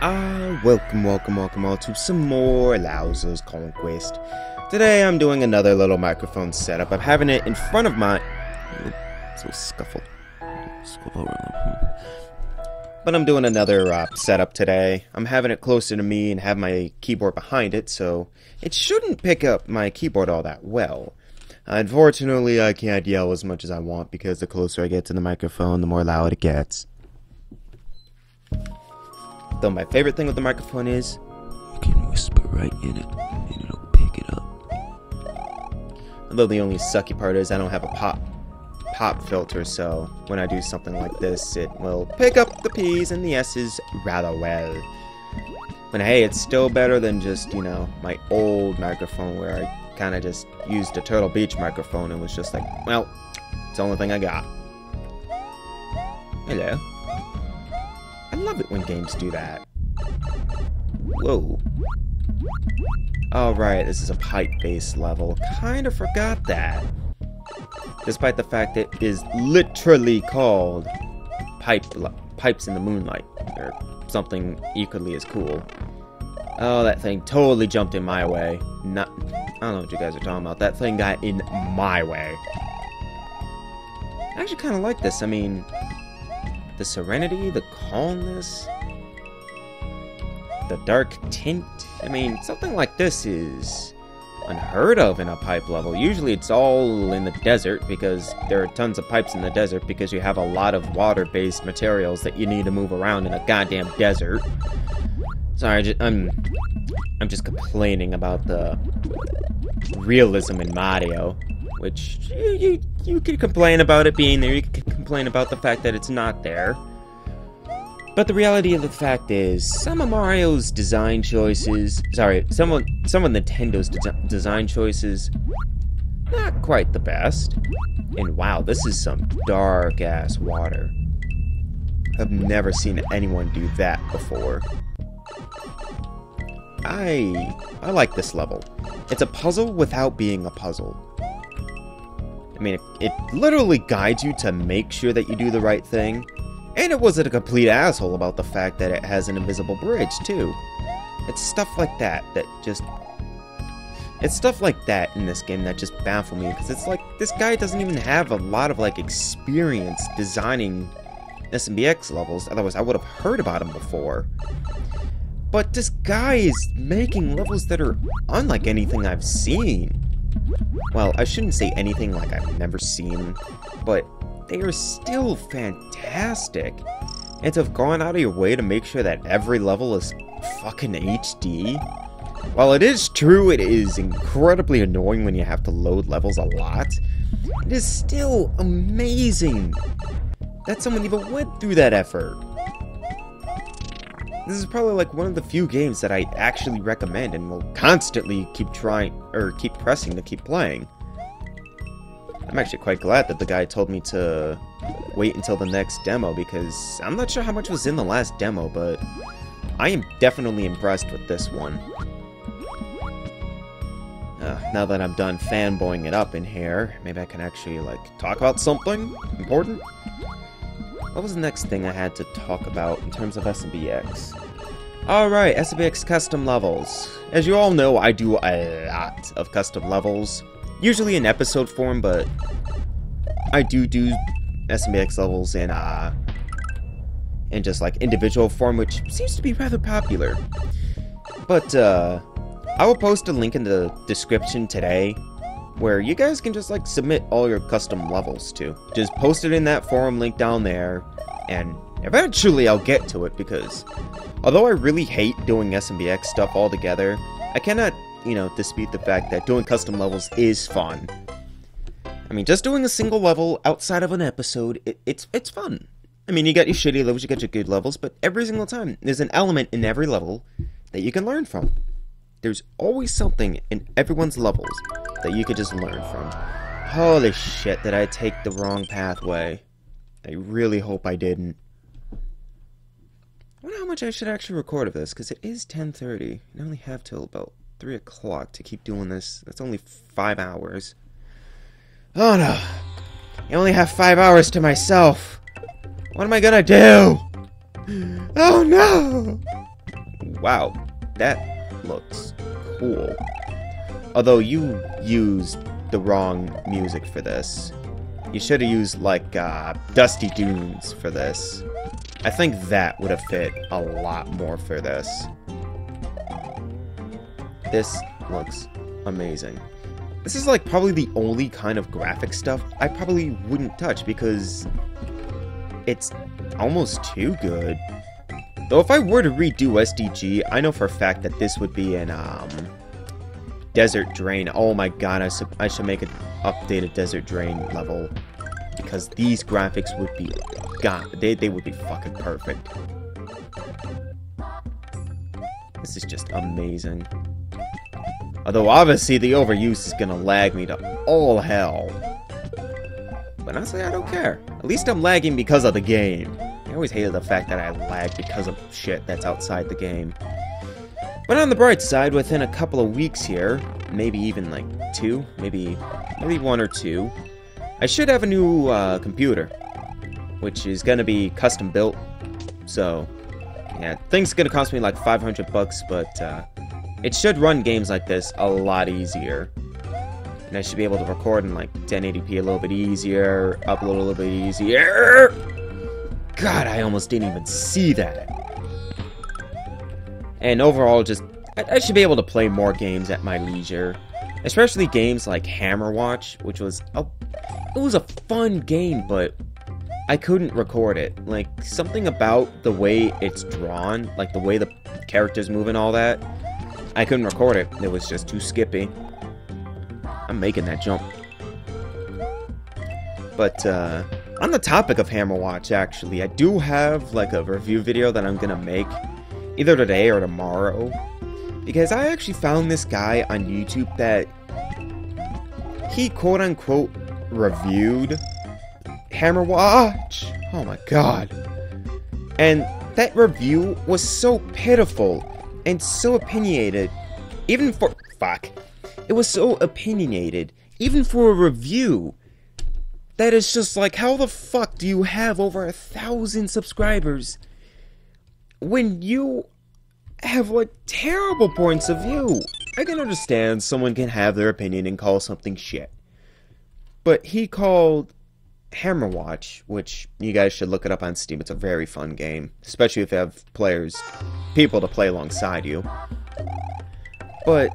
Welcome all to some more Louser's Conquest. Today I'm doing another little microphone setup. I'm having it in front of my... So scuffle. But I'm doing another setup today. I'm having it closer to me and have my keyboard behind it, so it shouldn't pick up my keyboard all that well. Unfortunately, I can't yell as much as I want because the closer I get to the microphone, the more loud it gets. Though my favorite thing with the microphone is you can whisper right in it and it'll pick it up. Although the only sucky part is I don't have a pop filter, so when I do something like this, it will pick up the P's and the S's rather well. But hey, it's still better than just, you know, my old microphone where I kind of just used a Turtle Beach microphone and was just like, well, it's the only thing I got. Hello. I love it when games do that. Whoa. Alright, this is a pipe-based level. Kinda forgot that. Despite the fact that it is literally called Pipes in the Moonlight. Or something equally as cool. Oh, that thing totally jumped in my way. I don't know what you guys are talking about. That thing got in my way. I actually kinda like this. I mean... the serenity, the calmness, the dark tint. I mean, something like this is unheard of in a pipe level. Usually it's all in the desert because there are tons of pipes in the desert because you have a lot of water-based materials that you need to move around in a goddamn desert. Sorry, I'm just complaining about the realism in Mario. Which, you could complain about it being there, you could complain about the fact that it's not there. But the reality of the fact is, some of Mario's design choices, some of Nintendo's design choices, not quite the best. And wow, this is some dark-ass water. I've never seen anyone do that before. I like this level. It's a puzzle without being a puzzle. I mean, it literally guides you to make sure that you do the right thing, and it wasn't a complete asshole about the fact that it has an invisible bridge, too. It's stuff like that just... it's stuff like that in this game that just baffle me, because it's like, this guy doesn't even have a lot of, like, experience designing SMBX levels, otherwise I would have heard about him before. But this guy is making levels that are unlike anything I've seen. Well, I shouldn't say anything like I've never seen, but they are still fantastic. And to have gone out of your way to make sure that every level is fucking HD. While it is true, it is incredibly annoying when you have to load levels a lot. It is still amazing that someone even went through that effort. This is probably like one of the few games that I actually recommend and will constantly keep pressing to keep playing. I'm actually quite glad that the guy told me to wait until the next demo because I'm not sure how much was in the last demo, but I am definitely impressed with this one. Now that I'm done fanboying it up in here, maybe I can actually, like, talk about something important? What was the next thing I had to talk about in terms of SMBX? Alright, SMBX custom levels. As you all know, I do a lot of custom levels. Usually in episode form, but I do SMBX levels in just like individual form, which seems to be rather popular. But I will post a link in the description today where you guys can just, like, submit all your custom levels to. Just post it in that forum link down there, and eventually I'll get to it, because although I really hate doing SMBX stuff altogether, I cannot, you know, dispute the fact that doing custom levels is fun. I mean, just doing a single level outside of an episode, it's fun. I mean, you got your shitty levels, you got your good levels, but every single time, there's an element in every level that you can learn from. There's always something in everyone's levels that you could just learn from. Holy shit, did I take the wrong pathway? I really hope I didn't. I wonder how much I should actually record of this, because it is 10:30, and I only have till about 3 o'clock to keep doing this. That's only 5 hours. Oh no! I only have 5 hours to myself! What am I gonna do? Oh no! wow, that looks cool. Although you used the wrong music for this. You should have used, like, Dusty Dunes for this. I think that would have fit a lot more for this. This looks amazing. This is, like, probably the only kind of graphic stuff I probably wouldn't touch because it's almost too good. Though if I were to redo SDG, I know for a fact that this would be an, Desert Drain. Oh my god, I should make an updated Desert Drain level. Because these graphics would be... God, they would be fucking perfect. This is just amazing. Although, obviously, the overuse is gonna lag me to all hell. But honestly, I don't care. At least I'm lagging because of the game. I always hated the fact that I lag because of shit that's outside the game. But on the bright side, within a couple of weeks here, maybe even like 2, maybe 1 or 2, I should have a new computer, which is gonna be custom built. So, yeah, things gonna cost me like $500, but it should run games like this a lot easier. And I should be able to record in like 1080p a little bit easier, upload a little bit easier. God, I almost didn't even see that. And overall, just, I should be able to play more games at my leisure. Especially games like Hammerwatch, which was, it was a fun game, but I couldn't record it. Like, something about the way it's drawn, like the way the characters move and all that, I couldn't record it. It was just too skippy. I'm making that jump. But, on the topic of Hammerwatch, actually, I do have, like, a review video that I'm gonna make either today or tomorrow, because I actually found this guy on YouTube that he quote-unquote reviewed Hammerwatch. Oh my god. And that review was so pitiful and so opinionated, even for... Fuck. It was so opinionated, even for a review, that it's just like, how the fuck do you have over 1,000 subscribers when you have, like, terrible points of view? I can understand someone can have their opinion and call something shit. But he called Hammerwatch, which you guys should look it up on Steam. It's a very fun game, especially if you have people to play alongside you. But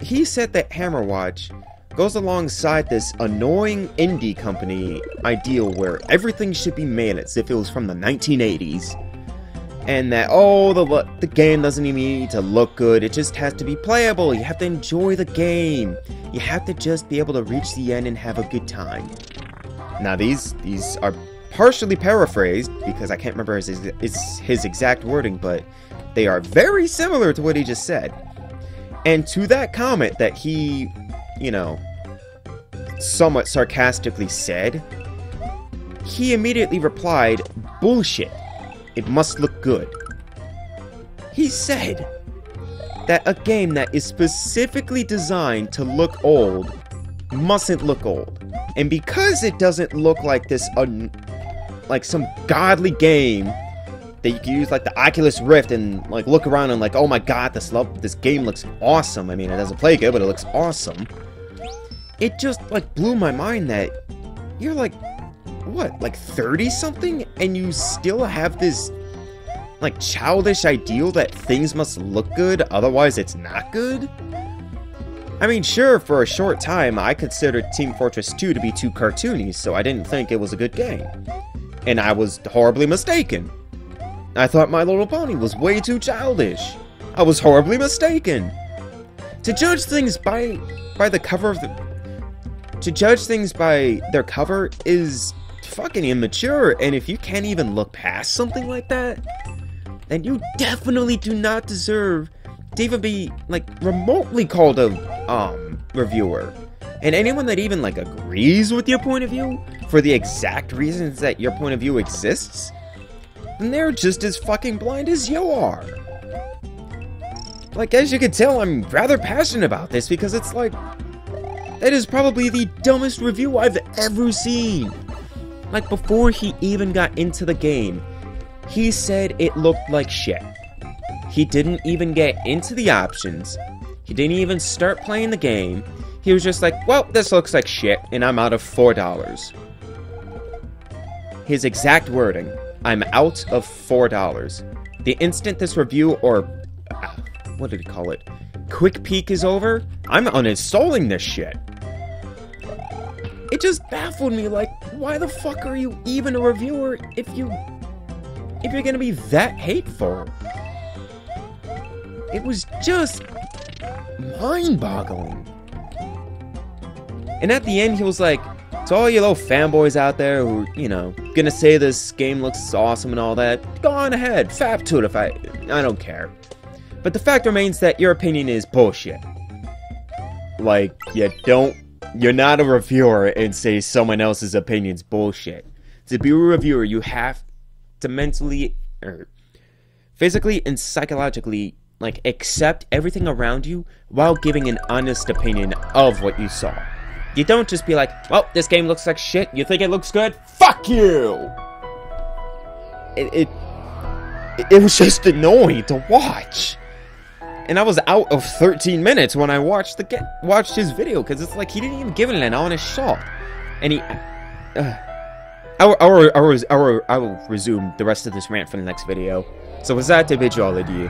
he said that Hammerwatch goes alongside this annoying indie company ideal where everything should be made as if it was from the 1980s. And that, oh, the game doesn't even need to look good, it just has to be playable, you have to enjoy the game. You have to just be able to reach the end and have a good time. Now these are partially paraphrased, because I can't remember his exact wording, but they are very similar to what he just said. And to that comment that he, you know, somewhat sarcastically said, he immediately replied, "Bullshit. It must look good." He said that a game that is specifically designed to look old mustn't look old. And because it doesn't look like this, like some godly game that you can use like the Oculus Rift and like look around and like, oh my god, this game looks awesome. I mean, it doesn't play good, but it looks awesome. It just like blew my mind that you're like, what, like 30-something, and you still have this like childish ideal that things must look good, otherwise it's not good? I mean, sure, for a short time I considered Team Fortress 2 to be too cartoony, so I didn't think it was a good game. And I was horribly mistaken. I thought My Little Pony was way too childish. I was horribly mistaken. To judge things by the cover of to judge things by their cover is fucking immature, and if you can't even look past something like that, then you definitely do not deserve to even be, like, remotely called a, reviewer. And anyone that even, like, agrees with your point of view, for the exact reasons that your point of view exists, then they're just as fucking blind as you are. Like, as you can tell, I'm rather passionate about this, because it's like, that is probably the dumbest review I've ever seen. Like, before he even got into the game, he said it looked like shit. He didn't even get into the options. He didn't even start playing the game. He was just like, well, this looks like shit, and I'm out of $4. His exact wording, I'm out of $4. The instant this review, or, what did he call it? Quick peek is over, I'm uninstalling this shit. It just baffled me, like, why the fuck are you even a reviewer if you're gonna be that hateful? It was just mind-boggling. And at the end, he was like, to all you little fanboys out there who, you know, gonna say this game looks awesome and all that, go on ahead, fap to it I don't care. But the fact remains that your opinion is bullshit. Like, you're not a reviewer and say someone else's opinion's bullshit. To be a reviewer, you have to mentally, or physically and psychologically, like, accept everything around you while giving an honest opinion of what you saw. You don't just be like, well, this game looks like shit, you think it looks good? Fuck you! It was just annoying to watch. And I was out of 13 minutes when I watched his video, because it's like he didn't even give it an honest shot. And he... I will resume the rest of this rant for the next video. So with that, I bid you all adieu.